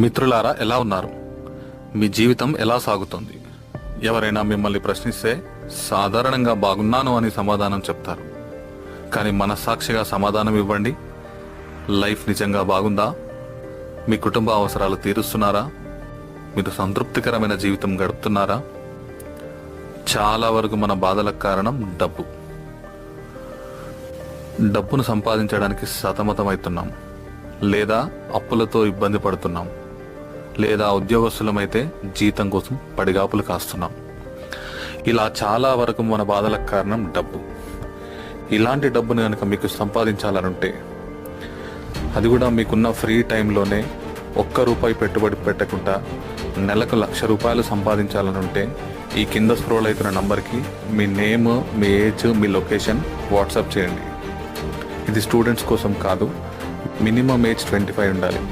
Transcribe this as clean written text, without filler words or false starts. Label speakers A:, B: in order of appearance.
A: మిత్రులారా, ఎలా ఉన్నారు? మీ జీవితం ఎలా సాగుతుంది? ఎవరైనా మిమ్మల్ని ప్రశ్నిస్తే సాధారణంగా బాగున్నాను అని సమాధానం చెప్తారు. కానీ మనస్సాక్షిగా సమాధానం ఇవ్వండి. లైఫ్ నిజంగా బాగుందా? మీ కుటుంబ అవసరాలు తీరుస్తున్నారా? మీరు సంతృప్తికరమైన జీవితం గడుపుతున్నారా? చాలా వరకు మన బాధలకు కారణం డబ్బు. డబ్బును సంపాదించడానికి సతమతమవుతున్నాం, లేదా అప్పులతో ఇబ్బంది పడుతున్నాం, లేదా ఉద్యోగస్తులమైతే జీతం కోసం పడిగాపులు కాస్తున్నాం. ఇలా చాలా వరకు మన బాధలకు కారణం డబ్బు. ఇలాంటి డబ్బును కనుక మీకు సంపాదించాలనుంటే, అది కూడా మీకున్న ఫ్రీ టైంలోనే ₹1 పెట్టుబడి పెట్టకుండా నెలకు ₹1,00,000 సంపాదించాలనుంటే, ఈ కింద స్క్రోల్ అవుతున్న నంబర్కి మీ నేమ్, మీ ఏజ్, మీ లొకేషన్ వాట్సాప్ చేయండి. ఇది స్టూడెంట్స్ కోసం కాదు, మినిమం ఏజ్ 25 ఉండాలి.